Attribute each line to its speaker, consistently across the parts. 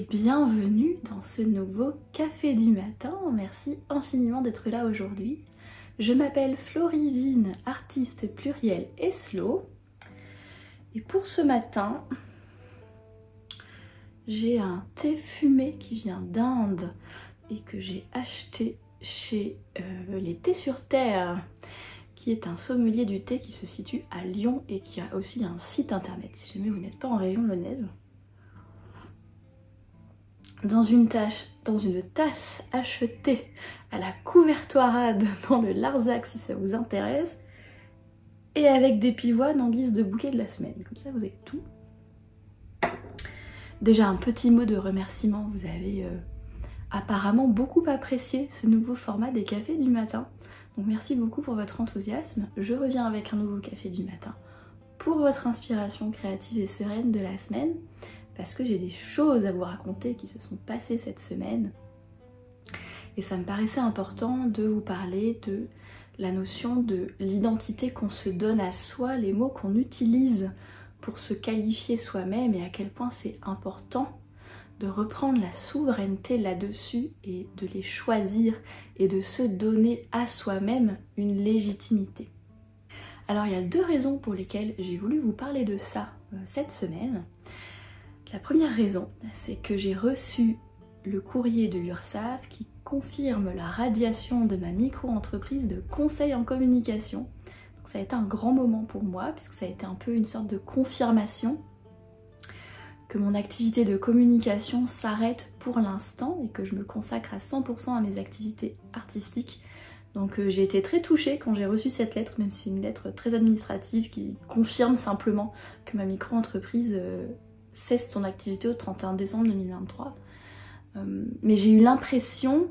Speaker 1: bienvenue dans ce nouveau café du matin. Merci infiniment d'être là aujourd'hui. Je m'appelle Florivine, artiste pluriel et slow. Et pour ce matin, j'ai un thé fumé qui vient d'Inde et que j'ai acheté chez les Thés sur Terre, qui est un sommelier du thé qui se situe à Lyon et qui a aussi un site internet si jamais vous n'êtes pas en région lyonnaise. Dans une tasse achetée à la Couvertoirade dans le Larzac si ça vous intéresse, et avec des pivoines en guise de bouquet de la semaine, comme ça vous avez tout. Déjà un petit mot de remerciement, vous avez apparemment beaucoup apprécié ce nouveau format des cafés du matin, donc merci beaucoup pour votre enthousiasme. Je reviens avec un nouveau café du matin pour votre inspiration créative et sereine de la semaine, parce que j'ai des choses à vous raconter qui se sont passées cette semaine. Et ça me paraissait important de vous parler de la notion de l'identité qu'on se donne à soi, les mots qu'on utilise pour se qualifier soi-même et à quel point c'est important de reprendre la souveraineté là-dessus et de les choisir et de se donner à soi-même une légitimité. Alors il y a deux raisons pour lesquelles j'ai voulu vous parler de ça cette semaine. La première raison, c'est que j'ai reçu le courrier de l'URSSAF qui confirme la radiation de ma micro-entreprise de conseil en communication. Donc ça a été un grand moment pour moi, puisque ça a été un peu une sorte de confirmation que mon activité de communication s'arrête pour l'instant et que je me consacre à 100% à mes activités artistiques. Donc j'ai été très touchée quand j'ai reçu cette lettre, même si c'est une lettre très administrative qui confirme simplement que ma micro-entreprise cesse son activité au 31 décembre 2023. Mais j'ai eu l'impression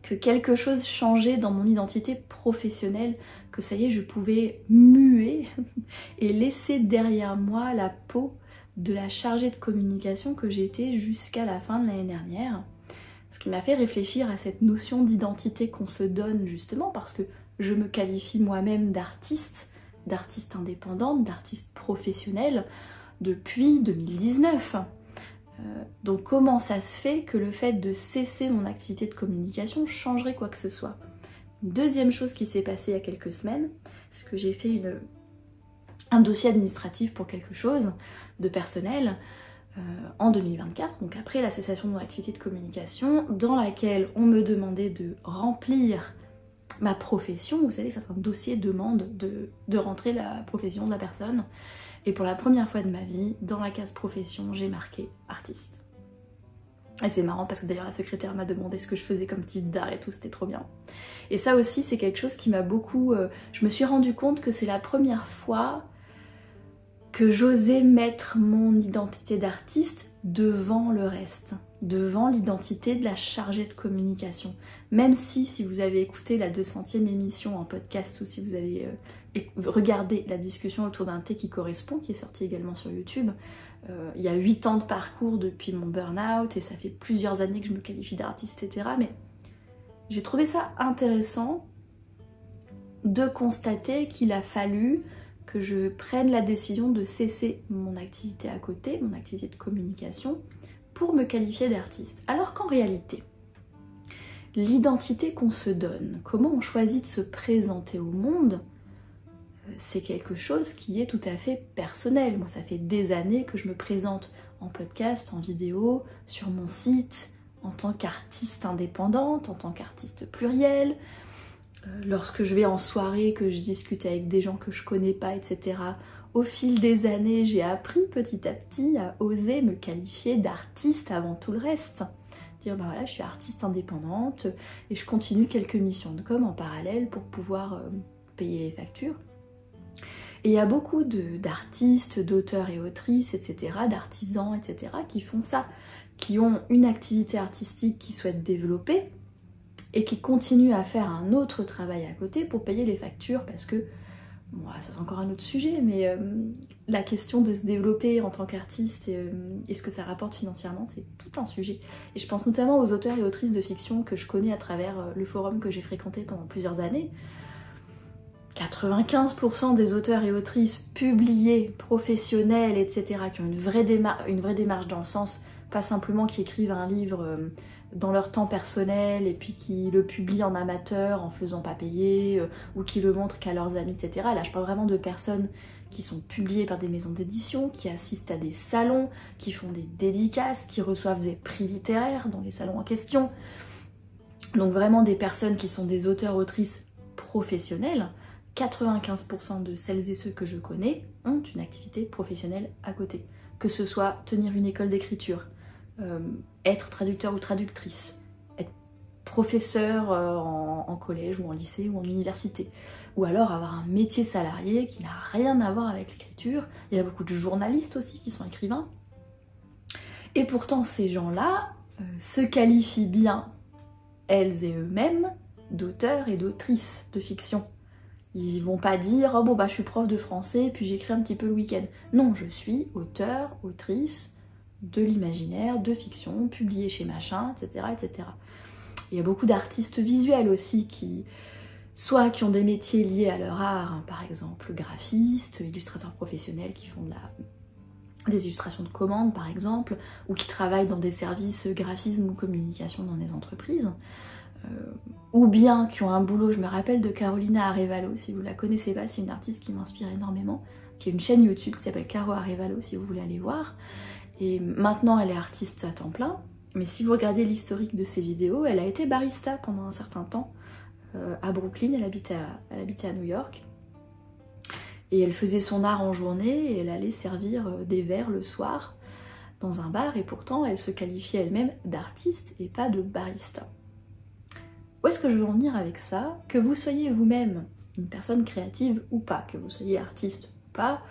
Speaker 1: que quelque chose changeait dans mon identité professionnelle, que ça y est, je pouvais muer et laisser derrière moi la peau de la chargée de communication que j'étais jusqu'à la fin de l'année dernière. Ce qui m'a fait réfléchir à cette notion d'identité qu'on se donne justement parce que je me qualifie moi-même d'artiste indépendante, d'artiste professionnelle depuis 2019. Donc comment ça se fait que le fait de cesser mon activité de communication changerait quoi que ce soit? Une deuxième chose qui s'est passée il y a quelques semaines, c'est que j'ai fait un dossier administratif pour quelque chose de personnel en 2024, donc après la cessation de mon activité de communication, dans laquelle on me demandait de remplir ma profession. Vous savez, certains dossiers demandent de rentrer la profession de la personne. Et pour la première fois de ma vie, dans la case profession, j'ai marqué artiste. Et c'est marrant parce que d'ailleurs la secrétaire m'a demandé ce que je faisais comme type d'art et tout, c'était trop bien. Et ça aussi c'est quelque chose qui m'a beaucoup... je me suis rendu compte que c'est la première fois que j'osais mettre mon identité d'artiste devant le reste, devant l'identité de la chargée de communication. Même si vous avez écouté la 200e émission en podcast ou si vous avez regardé la discussion autour d'un thé qui correspond, qui est sorti également sur YouTube, il y a 8 ans de parcours depuis mon burn-out et ça fait plusieurs années que je me qualifie d'artiste, etc. Mais j'ai trouvé ça intéressant de constater qu'il a fallu que je prenne la décision de cesser mon activité à côté, mon activité de communication, pour me qualifier d'artiste. Alors qu'en réalité, l'identité qu'on se donne, comment on choisit de se présenter au monde, c'est quelque chose qui est tout à fait personnel. Moi, ça fait des années que je me présente en podcast, en vidéo, sur mon site, en tant qu'artiste indépendante, en tant qu'artiste pluriel. Lorsque je vais en soirée, que je discute avec des gens que je connais pas, etc. Au fil des années, j'ai appris petit à petit à oser me qualifier d'artiste avant tout le reste. Dire bah voilà, je suis artiste indépendante et je continue quelques missions de com en parallèle pour pouvoir payer les factures. Et il y a beaucoup d'artistes, d'auteurs et autrices, etc., d'artisans, etc., qui font ça, qui ont une activité artistique qu'ils souhaitent développer et qui continuent à faire un autre travail à côté pour payer les factures parce que, bon, ça c'est encore un autre sujet, mais la question de se développer en tant qu'artiste et ce que ça rapporte financièrement, c'est tout un sujet. Et je pense notamment aux auteurs et autrices de fiction que je connais à travers le forum que j'ai fréquenté pendant plusieurs années. 95% des auteurs et autrices publiés, professionnels, etc., qui ont une vraie démarche dans le sens pas simplement qui écrivent un livre dans leur temps personnel et puis qui le publient en amateur en faisant pas payer ou qui le montrent qu'à leurs amis, etc. Là je parle vraiment de personnes qui sont publiées par des maisons d'édition, qui assistent à des salons, qui font des dédicaces, qui reçoivent des prix littéraires dans les salons en question. Donc vraiment des personnes qui sont des auteurs-autrices professionnels. 95% de celles et ceux que je connais ont une activité professionnelle à côté. Que ce soit tenir une école d'écriture, être traducteur ou traductrice, être professeur en collège ou en lycée ou en université, ou alors avoir un métier salarié qui n'a rien à voir avec l'écriture. Il y a beaucoup de journalistes aussi qui sont écrivains. Et pourtant ces gens-là se qualifient bien, elles et eux-mêmes, d'auteurs et d'autrices de fiction. Ils vont pas dire « Oh bon bah je suis prof de français puis j'écris un petit peu le week-end ». Non, je suis auteur, autrice de l'imaginaire, de fiction, publié chez machin, etc. etc. Il y a beaucoup d'artistes visuels aussi qui ont des métiers liés à leur art, hein, par exemple graphistes, illustrateurs professionnels qui font des illustrations de commande par exemple, ou qui travaillent dans des services graphisme ou communication dans les entreprises. Ou bien qui ont un boulot, je me rappelle de Carolina Arevalo, si vous la connaissez pas, c'est une artiste qui m'inspire énormément, qui a une chaîne YouTube qui s'appelle Caro Arevalo si vous voulez aller voir, et maintenant elle est artiste à temps plein, mais si vous regardez l'historique de ses vidéos, elle a été barista pendant un certain temps à Brooklyn, elle habitait à New York, et elle faisait son art en journée, et elle allait servir des verres le soir dans un bar, et pourtant elle se qualifiait elle-même d'artiste et pas de barista. Où est-ce que je veux en venir avec ça? Que vous soyez vous-même une personne créative ou pas, que vous soyez artiste ou pas,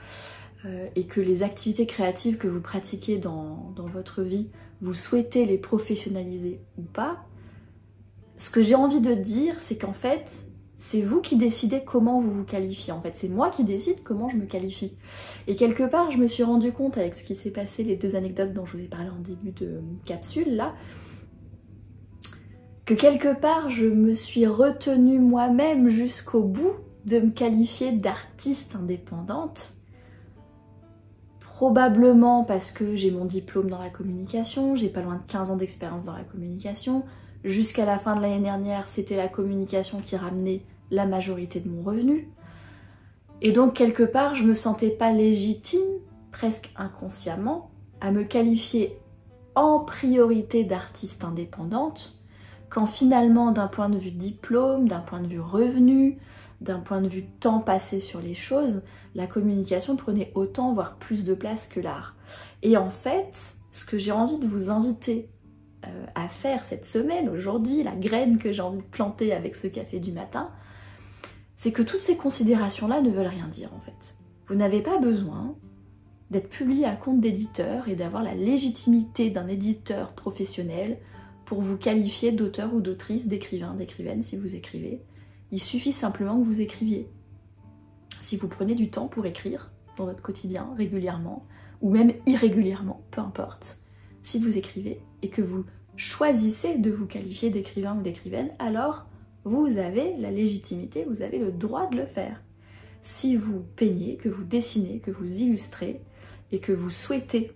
Speaker 1: et que les activités créatives que vous pratiquez dans votre vie, vous souhaitez les professionnaliser ou pas, ce que j'ai envie de dire, c'est qu'en fait, c'est vous qui décidez comment vous vous qualifiez. En fait, c'est moi qui décide comment je me qualifie. Et quelque part, je me suis rendu compte avec ce qui s'est passé, les 2 anecdotes dont je vous ai parlé en début de capsule, là, que quelque part je me suis retenue moi-même jusqu'au bout de me qualifier d'artiste indépendante, probablement parce que j'ai mon diplôme dans la communication, j'ai pas loin de 15 ans d'expérience dans la communication, jusqu'à la fin de l'année dernière c'était la communication qui ramenait la majorité de mon revenu, et donc quelque part je me sentais pas légitime, presque inconsciemment, à me qualifier en priorité d'artiste indépendante, quand finalement d'un point de vue diplôme, d'un point de vue revenu, d'un point de vue temps passé sur les choses, la communication prenait autant voire plus de place que l'art. Et en fait, ce que j'ai envie de vous inviter à faire cette semaine, aujourd'hui, la graine que j'ai envie de planter avec ce café du matin, c'est que toutes ces considérations-là ne veulent rien dire en fait. Vous n'avez pas besoin d'être publié à compte d'éditeur et d'avoir la légitimité d'un éditeur professionnel pour vous qualifier d'auteur ou d'autrice, d'écrivain, d'écrivaine si vous écrivez. Il suffit simplement que vous écriviez. Si vous prenez du temps pour écrire dans votre quotidien, régulièrement, ou même irrégulièrement, peu importe, si vous écrivez et que vous choisissez de vous qualifier d'écrivain ou d'écrivaine, alors vous avez la légitimité, vous avez le droit de le faire. Si vous peignez, que vous dessinez, que vous illustrez et que vous souhaitez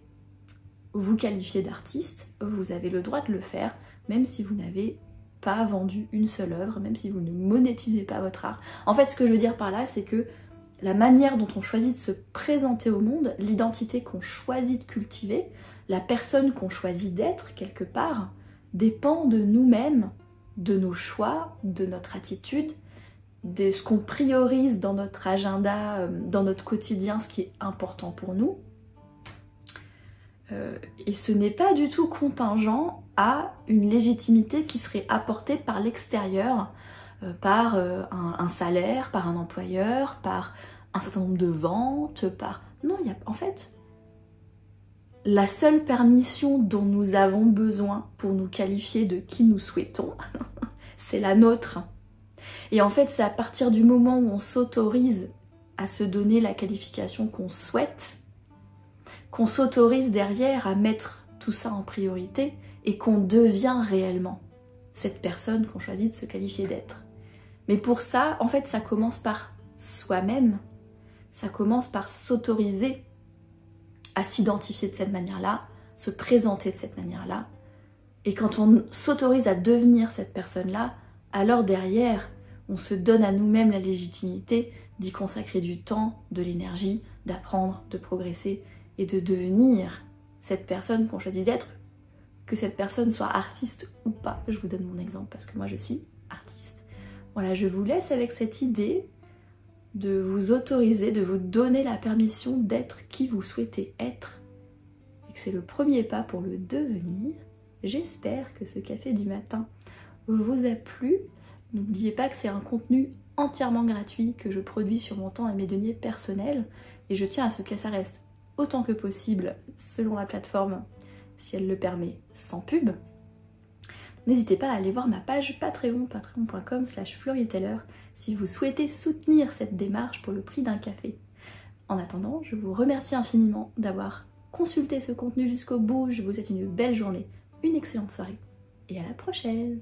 Speaker 1: vous qualifier d'artiste, vous avez le droit de le faire, même si vous n'avez pas vendu une seule œuvre, même si vous ne monétisez pas votre art. En fait, ce que je veux dire par là, c'est que la manière dont on choisit de se présenter au monde, l'identité qu'on choisit de cultiver, la personne qu'on choisit d'être quelque part, dépend de nous-mêmes, de nos choix, de notre attitude, de ce qu'on priorise dans notre agenda, dans notre quotidien, ce qui est important pour nous. Et ce n'est pas du tout contingent à une légitimité qui serait apportée par l'extérieur, par un salaire, par un employeur, par un certain nombre de ventes, par... Non, il y a... En fait, la seule permission dont nous avons besoin pour nous qualifier de qui nous souhaitons, c'est la nôtre. Et en fait, c'est à partir du moment où on s'autorise à se donner la qualification qu'on souhaite, qu'on s'autorise derrière à mettre tout ça en priorité et qu'on devient réellement cette personne qu'on choisit de se qualifier d'être. Mais pour ça, en fait, ça commence par soi-même, ça commence par s'autoriser à s'identifier de cette manière-là, se présenter de cette manière-là. Et quand on s'autorise à devenir cette personne-là, alors derrière, on se donne à nous-mêmes la légitimité d'y consacrer du temps, de l'énergie, d'apprendre, de progresser et de devenir cette personne qu'on choisit d'être, que cette personne soit artiste ou pas. Je vous donne mon exemple parce que moi je suis artiste. Voilà, je vous laisse avec cette idée de vous autoriser, de vous donner la permission d'être qui vous souhaitez être et que c'est le premier pas pour le devenir. J'espère que ce café du matin vous a plu. N'oubliez pas que c'est un contenu entièrement gratuit que je produis sur mon temps et mes deniers personnels et je tiens à ce que ça reste autant que possible selon la plateforme si elle le permet sans pub. N'hésitez pas à aller voir ma page Patreon, patreon.com/FlorieTaylor si vous souhaitez soutenir cette démarche pour le prix d'un café. En attendant, je vous remercie infiniment d'avoir consulté ce contenu jusqu'au bout. Je vous souhaite une belle journée, une excellente soirée et à la prochaine.